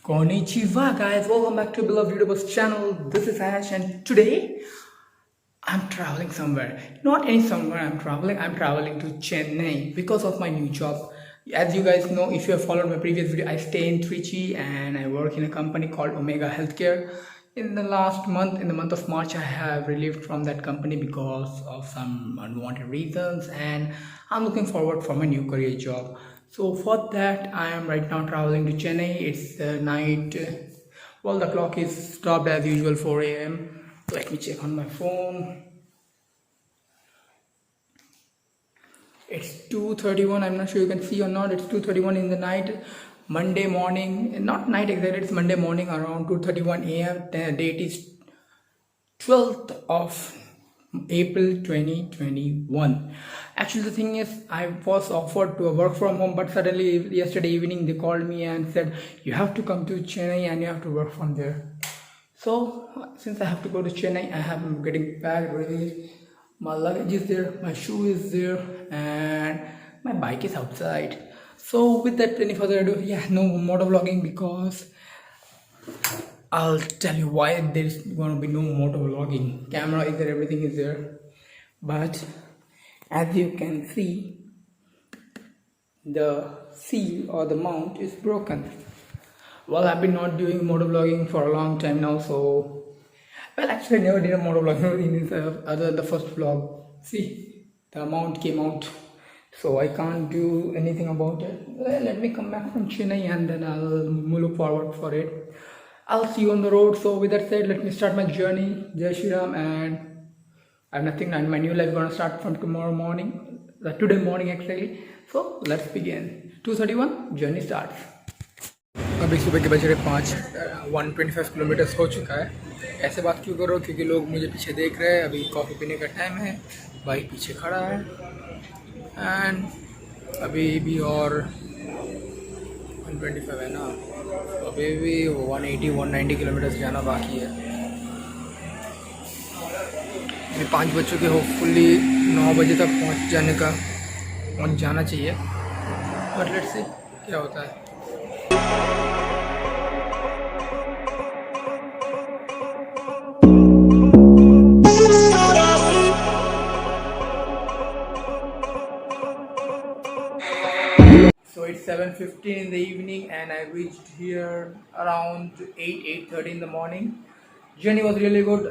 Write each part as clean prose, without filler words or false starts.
Konnichiwa guys, welcome back to Beloved YouTubers channel. This is Ash and today I'm traveling somewhere. Not any somewhere I'm traveling to Chennai because of my new job. As you guys know, if you have followed my previous video, I stay in Trichy and I work in a company called Omega Healthcare. In the last month, in the month of March, I have relieved from that company because of some unwanted reasons and I'm looking forward for my new career job. So for that, I am right now traveling to Chennai. It's night. Well, the clock is stopped as usual 4 a.m. Let me check on my phone. It's 2:31. I'm not sure you can see or not. It's 2:31 in the night. Monday morning, not night exactly. It's Monday morning around 2:31 a.m. The date is 12th of April 2021. Actually, the thing is, I was offered to work from home, but suddenly yesterday evening they called me and said you have to come to Chennai and you have to work from there. So since I have to go to Chennai, I am getting back ready. My luggage is there, my shoe is there, and my bike is outside. So with that, any further ado, no motovlogging because I'll tell you why there's gonna be no motovlogging. Camera is there, everything is there, but as you can see, the seal or the mount is broken. Well, I've been not doing motovlogging for a long time now, so actually I never did a motovlogging in this other than the first vlog. See, the mount came out, so I can't do anything about it. Let me come back from Chennai and then I'll look forward for it. I'll see you on the road. So with that said, let me start my journey. Jai Shri Ram, and I have nothing, and my new life is gonna start from tomorrow morning, today morning actually. So let's begin. 2:31 journey starts. अभी सुबह के बज रहे 125 kilometres हो चुका है. ऐसे बात क्यों करो, क्योंकि लोग मुझे पीछे देख रहे हैं. अभी कॉफ़ी पीने का टाइम है, भाई पीछे खड़ा है एंड अभी भी और 125 है ना, तो अभी भी 180-190 किलोमीटर्स जाना बाकी है. अभी 5 बज चुके, होपफुली 9 बजे तक पहुंच जाना चाहिए, बट लेट्स सी क्या होता है. So it's 7:15 in the evening and I reached here around 8:30 in the morning. Journey was really good.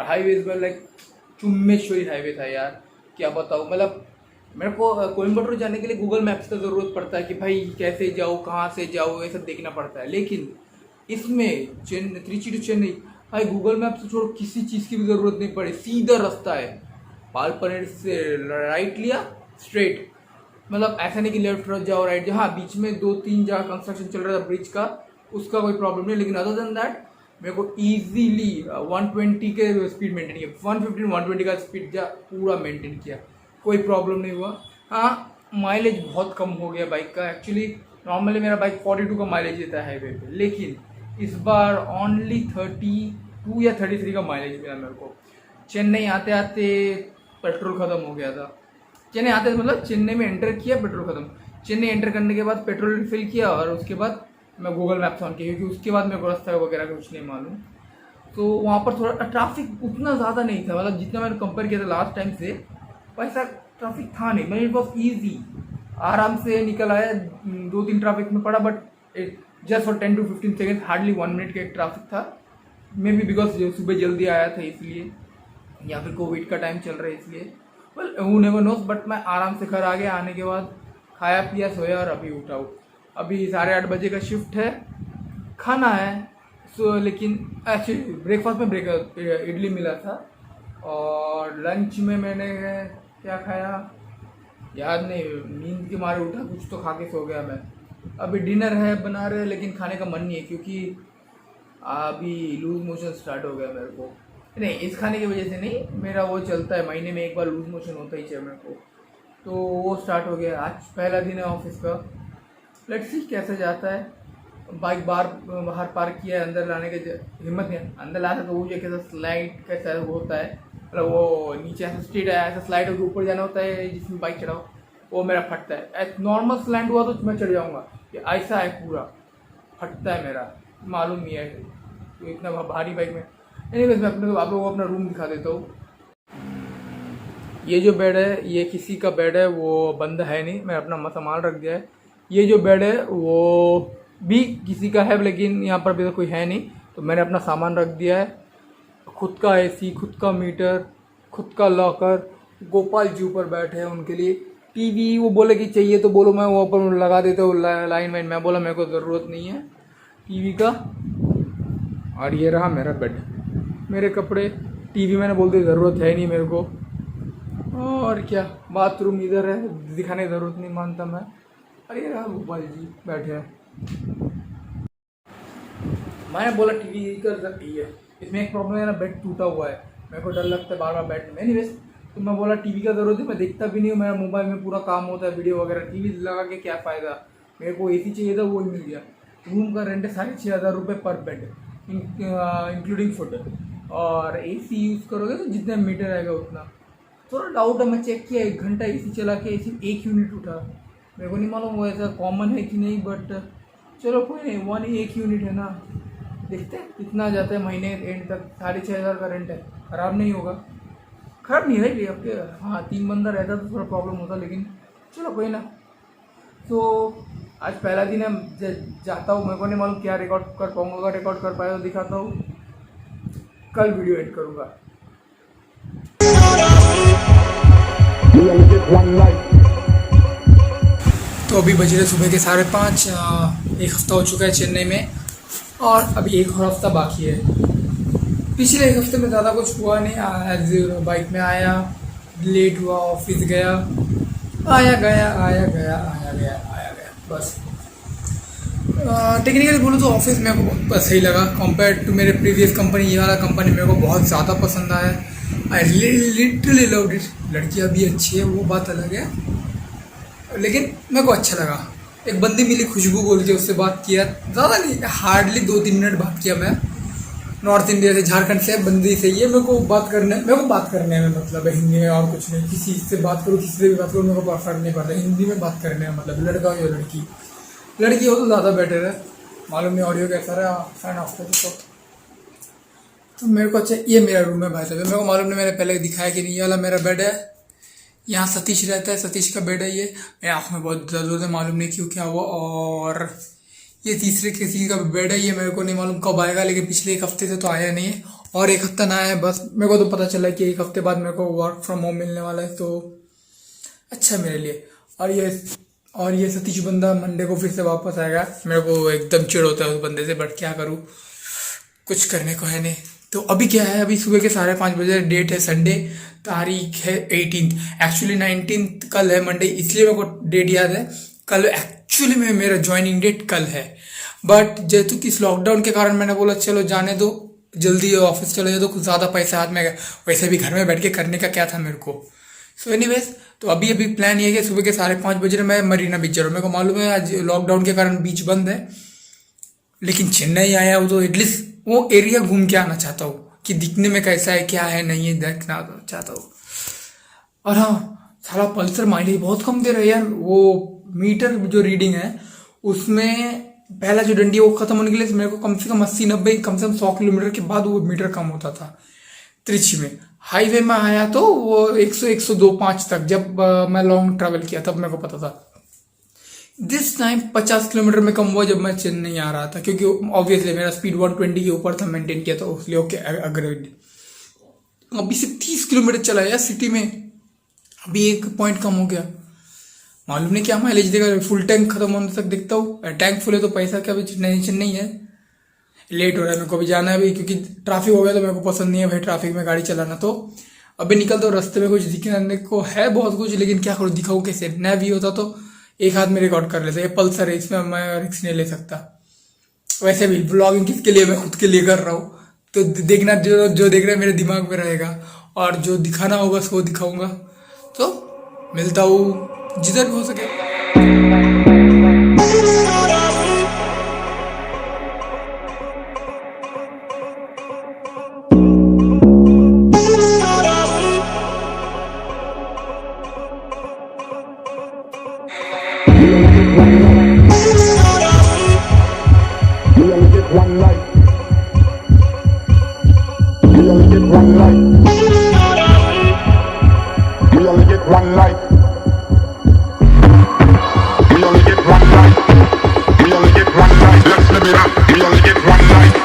Highways were like चुम्मेश्वरी हाईवे था यार, क्या बताऊँ. मतलब मेरे को कोयम्बटूर जाने के लिए गूगल मैप्स का ज़रूरत पड़ता है कि भाई कैसे जाऊँ, कहाँ से जाऊँ, ये सब देखना पड़ता है. लेकिन इसमें त्रिची टू चेन्नई भाई गूगल मैप से छोड़ो किसी चीज़ की भी ज़रूरत नहीं पड़ी. सीधा रास्ता है. पालपनेर से राइट लिया स्ट्रेट, मतलब ऐसा नहीं कि लेफ्ट जाओ राइट जाओ. हाँ, बीच में 2-3 जगह कंस्ट्रक्शन चल रहा था ब्रिज का, उसका कोई प्रॉब्लम नहीं. लेकिन अदर देन दैट मेरे को ईजीली 120 के स्पीड मेंटेन किया. 115-120 का स्पीड पूरा मेंटेन किया, कोई प्रॉब्लम नहीं हुआ. हाँ, माइलेज बहुत कम हो गया बाइक का. एक्चुअली नॉर्मली मेरा बाइक 42 का माइलेज देता है हाईवे पे, लेकिन इस बार ओनली 32 या 33 का माइलेज मिला मेरे को. चेन्नई आते आते पेट्रोल ख़त्म हो गया था. चेन्नई आते मतलब चेन्नई में एंटर किया, पेट्रोल ख़त्म. चेन्नई एंटर करने के बाद पेट्रोल रिफिल किया और उसके बाद मैं गूगल मैप्स ऑन किया, क्योंकि उसके बाद मेरे को रास्ता वगैरह कुछ नहीं मालूम. तो वहाँ पर थोड़ा ट्रैफिक उतना ज़्यादा नहीं था, मतलब जितना मैंने कंपेयर किया था लास्ट टाइम से वैसा ट्रैफिक था नहीं. मतलब इट वॉज ईजी, आराम से निकल आया. 2-3 ट्रैफिक में पड़ा, but just for 10 to 15 second, hardly 1 minute का एक ट्रैफिक था. मे बी बिकॉज सुबह जल्दी आया था इसलिए, या फिर कोविड का टाइम चल रहा है इसलिए. Well who never knows. But मैं आराम से घर आ गया. आने के बाद खाया पिया, सोया और अभी उठा हूँ. अभी 8:30 बजे का शिफ्ट है, खाना है. सो लेकिन एक्चुअली ब्रेकफास्ट में इडली मिला था, और लंच में मैंने क्या खाया याद नहीं, नींद के मारे उठा, कुछ तो खा के सो गया मैं. अभी डिनर है बना रहे, लेकिन खाने का मन नहीं है क्योंकि अभी लूज मोशन स्टार्ट हो गया मेरे को. नहीं, इस खाने की वजह से नहीं, मेरा वो चलता है, महीने में एक बार लूज मोशन होता ही चाहिए मेरे को, तो वो स्टार्ट हो गया. आज पहला दिन है ऑफिस का. लेट्स सी कैसे जाता है. बाइक बाहर पार्क किया है, अंदर लाने की हिम्मत नहीं. अंदर लाता तो वो जो कैसा स्लाइड कैसा होता है, मतलब वो नीचे ऐसा स्ट्रेट है, ऐसा स्लाइड होकर ऊपर जाना होता है जिसमें बाइक चढ़ाओ, वो मेरा फटता है. नॉर्मल स्लैंड हुआ तो मैं चढ़ जाऊँगा, ऐसा है पूरा फटता है मेरा, मालूम नहीं है तो इतना भारी बाइक में। एनीवेज मैं अपने आप लोगों को अपना रूम दिखा देता हूँ। ये जो बेड है ये किसी का बेड है, वो बंद है नहीं, मैं अपना सामान रख दिया है। ये जो बेड है वो भी किसी का है, लेकिन यहाँ पर भी तो कोई है नहीं, तो मैंने अपना सामान रख दिया है। खुद का एसी, खुद का मीटर, खुद का लॉकर। गोपाल जी ऊपर बैठे हैं, उनके लिए टीवी वो बोले कि चाहिए तो बोलो, मैं वो ऊपर लगा देता हूँ लाइन वाइन। मैं बोला मेरे को ज़रूरत नहीं है टीवी का। और ये रहा मेरा बेड, मेरे कपड़े, टीवी मैंने बोल दिया ज़रूरत है नहीं मेरे को। और क्या, बाथरूम इधर है, दिखाने की ज़रूरत नहीं मानता मैं। और ये रहा गोपाल जी बैठे हैं। मैंने बोला टीवी कर सकती है, इसमें एक प्रॉब्लम है ना, बेड टूटा हुआ है, मेरे को डर लगता है बार बार बेड में। एनीवेज तो मैं बोला टीवी का ज़रूरत है, मैं देखता भी नहीं हूँ, मेरा मोबाइल में पूरा काम होता है वीडियो वगैरह, टीवी लगा के क्या फ़ायदा। मेरे को एसी चाहिए था, वो ही मिल गया। रूम का रेंट है 6,500 रुपये पर बेड, इंक्लूडिंग फूड। और एसी यूज़ करोगे तो जितना मीटर आएगा उतना। थोड़ा डाउट है, मैं चेक किया 1 घंटा एसी चला के एसी 1 यूनिट उठा। मेरे को नहीं मालूम वो ऐसा कॉमन है कि नहीं, बट चलो कोई नहीं, 1 यूनिट है ना, देखते हैं कितना जाता है महीने एंड तक। 6,500 का रेंट है, ख़राब नहीं होगा, ख़राब नहीं है आपके। हाँ 3 बंदा रहता तो थोड़ा प्रॉब्लम होता, लेकिन चलो कोई ना। तो आज पहला दिन है, जाता हूँ, मेरे को नहीं मालूम क्या रिकॉर्ड कर पाऊँगा, अगर रिकॉर्ड कर पाया तो दिखाता हूँ, कल वीडियो एडिट करूँगा। तो अभी बज रहे सुबह के 5:30। 1 हफ्ता हो चुका है चेन्नई में, और अभी 1 और हफ्ता बाकी है। पिछले 1 हफ्ते में ज़्यादा कुछ हुआ नहीं। बाइक में आया, लेट हुआ, ऑफिस गया, आया गया बस। टेक्निकली बोलूँ तो ऑफिस मेरे को बहुत सही लगा कंपेयर टू मेरे प्रीवियस कंपनी। ये वाला कंपनी मेरे को बहुत ज़्यादा पसंद आया। I literally loved it. लड़कियाँ भी अच्छी है, वो बात अलग है, लेकिन मेरे को अच्छा लगा। एक बंदी मिली, खुशबू बोल के, उससे बात किया, ज़्यादा नहीं, हार्डली 2-3 मिनट बात किया मैं। नॉर्थ इंडिया से, झारखंड से बंदी से। ये मेरे को बात करने में मतलब है हिंदी में, और कुछ नहीं। किसी से बात करूँ, किसी से भी बात करूँ, मेरे को फर्क नहीं पड़ता, हिंदी में बात करने में मतलब, लड़का हो या लड़की हो तो ज़्यादा बेटर है। मालूम नहीं ऑडियो कैसा रहा, फैन ऑफ कर तो मेरे को अच्छा। ये मेरा रूम है भाई साहब, मेरे को मालूम नहीं मैंने पहले दिखाया कि नहीं। ये वाला मेरा बेड है, यहाँ सतीश रहता है, सतीश का बेड है ये। मेरे आँख में बहुत दर्द होता है, मालूम नहीं क्यों क्या हुआ। और ये तीसरे किसी का बेड है, ये मेरे को नहीं मालूम कब आएगा, लेकिन पिछले 1 हफ्ते से तो आया नहीं है, और 1 हफ्ता ना आया बस। मेरे को तो पता चला कि 1 हफ्ते बाद मेरे को वर्क फ्रॉम होम मिलने वाला है, तो अच्छा मेरे लिए। और ये सतीश बंदा मंडे को फिर से वापस आएगा। मेरे को एकदम चिढ़ होता है उस बंदे से, बट क्या करूँ, कुछ करने को है नहीं। तो अभी क्या है, अभी सुबह के 5:30 बजे, डेट है संडे, तारीख है 18। एक्चुअली 19 कल है मंडे, इसलिए मेरे को डेट याद है। कल एक्चुअली में मेरा ज्वाइनिंग डेट कल है, बट जेतु कि इस लॉकडाउन के कारण मैंने बोला चलो जाने दो, जल्दी ऑफिस चले जाओ तो कुछ ज़्यादा पैसा हाथ में गया। वैसे भी घर में बैठ के करने का क्या था मेरे को। सो एनीवेज तो अभी प्लान ये है कि सुबह के 5:30 बजे मैं मरीना बीच जा रहा हूँ। मेरे को मालूम है आज लॉकडाउन के कारण बीच बंद है, लेकिन चेन्नई आया हूँ तो एटलीस्ट वो एरिया घूम के आना चाहता हूँ कि दिखने में कैसा है, क्या है, नहीं है, देखना चाहता हूँ। और हाँ, साला पल्सर माइलेज बहुत कम दे रहा है यार। वो मीटर जो रीडिंग है उसमें पहला जो डंडी है वो खत्म होने के लिए मेरे को कम से कम 80-90, कम से कम 100 किलोमीटर के बाद वो मीटर कम होता था। त्रिची में हाईवे में आया तो वो 100-102-5 तक, जब मैं लॉन्ग ट्रैवल किया तब मेरे को पता था। दिस टाइम 50 किलोमीटर में कम हुआ जब मैं चेन्नई आ रहा था, क्योंकि ऑब्वियसली मेरा स्पीड 120 के ऊपर था, मेंटेन किया था, इसलिए ओके अग्रेड। अभी से 30 किलोमीटर चला यार सिटी में, अभी 1 पॉइंट कम हो गया। मालूम नहीं क्या माइलेज देगा, फुल टैंक खत्म होने तक देखता हूँ। टैंक फुल है तो पैसा क्या, भी चेन्नई है। लेट हो रहा है, मेरे को भी जाना है अभी, क्योंकि ट्रैफिक हो गया तो मेरे को पसंद नहीं है भाई ट्रैफिक में गाड़ी चलाना। तो अभी निकलता हूँ, रास्ते में कुछ दिखने को है बहुत कुछ, लेकिन क्या करूँ, दिखाऊँ कैसे। नया भी होता तो एक हाथ में रिकॉर्ड कर लेता। ये पल्सर है, इसमें मैं रिक्स नहीं ले सकता। वैसे भी ब्लॉगिंग किसके लिए, मैं खुद के लिए कर रहा हूँ, तो देखना जो देख रहा है मेरे दिमाग में रहेगा, और जो दिखाना होगा उसको दिखाऊंगा। तो मिलता हूँ जिधर भी हो सके। one life. We only get one life. We only get one life. Let's live it up. We only get one life.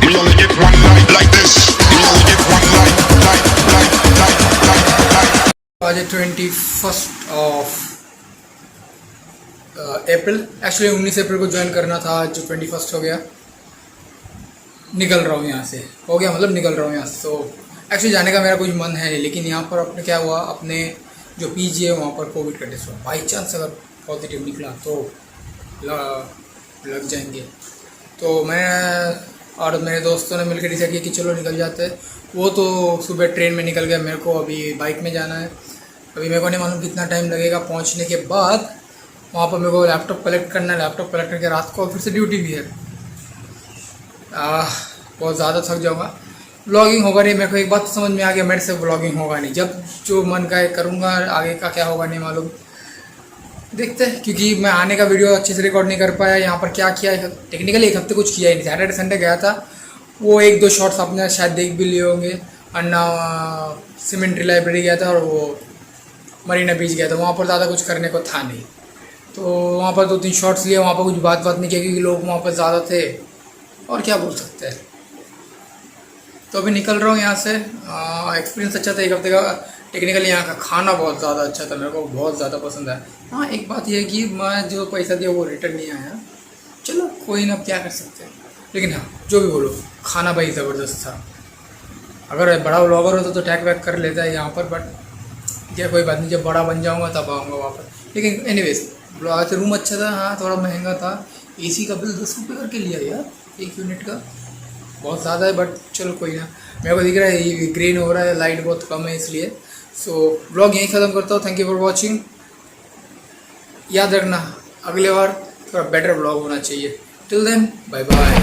We only get one life like this. We only get one life. Life. आज 21 of April, actually 19 अप्रैल को join करना था, आज 21 हो गया। निकल रहा हूँ यहाँ से, हो गया मतलब निकल रहा हूँ यहाँ से। तो एक्चुअली जाने का मेरा कुछ मन है नहीं, लेकिन यहाँ पर अपने क्या हुआ, अपने जो पीजी है वहाँ पर कोविड का टेस्ट हुआ। बाई चांस अगर पॉजिटिव निकला तो लग जाएंगे। तो मैं और मेरे दोस्तों ने मिलकर डिसाइड किया कि चलो निकल जाते हैं। वो तो सुबह ट्रेन में निकल गया, मेरे को अभी बाइक में जाना है। अभी मेरे को नहीं मालूम कितना टाइम लगेगा पहुँचने के बाद। वहाँ पर मेरे को लैपटॉप कलेक्ट करना है, लैपटॉप कलेक्ट करके रात को फिर से ड्यूटी भी है। बहुत ज़्यादा थक जाऊँगा। व्लॉगिंग होगा नहीं, मेरे को एक बात तो समझ में आ गया, मेरे से व्लॉगिंग होगा नहीं। जब जो मन का है करूँगा, आगे का क्या होगा नहीं मालूम, देखते हैं। क्योंकि मैं आने का वीडियो अच्छे से रिकॉर्ड नहीं कर पाया। यहाँ पर क्या किया, टेक्निकली एक हफ्ते कुछ किया ही नहीं। सैटरडे संडे गया था, वो 1-2 शॉट्स आपने शायद देख भी लिए होंगे। अन्ना सीमेंट्री लाइब्रेरी गया था और वो मरीना बीच गया था। वहाँ पर ज़्यादा कुछ करने को था नहीं, तो वहाँ पर 2-3 शॉट्स लिए। वहाँ पर कुछ बात नहीं किया क्योंकि लोग वहाँ पर ज़्यादा थे, और क्या बोल सकते हैं। तो अभी निकल रहा हूँ यहाँ से। एक्सपीरियंस अच्छा था एक हफ्ते का। टेक्निकली यहाँ का खाना बहुत ज़्यादा अच्छा था, मेरे को बहुत ज़्यादा पसंद है। हाँ, एक बात यह है कि मैं जो पैसा दिया वो रिटर्न नहीं आया। चलो कोई ना, क्या कर सकते हैं। लेकिन हाँ, जो भी बोलो, खाना भाई ज़बरदस्त था। अगर बड़ा व्लॉगर होता तो टैग वैग कर लेता है यहाँ पर, बट क्या कोई बात नहीं, जब बड़ा बन जाऊँगा तब आऊँगा वापस। लेकिन एनीवेज, रूम अच्छा था। हाँ, थोड़ा महंगा था। AC का बिल 10 रुपये करके लिया यार, 1 यूनिट का। बहुत ज़्यादा है, बट चलो कोई ना। मेरे को दिख रहा है ये ग्रीन हो रहा है, लाइट बहुत कम है इसलिए। सो व्लॉग यहीं ख़त्म करता हूँ। Thank you for watching. याद रखना, अगले बार थोड़ा बेटर व्लॉग होना चाहिए। Till then, bye bye.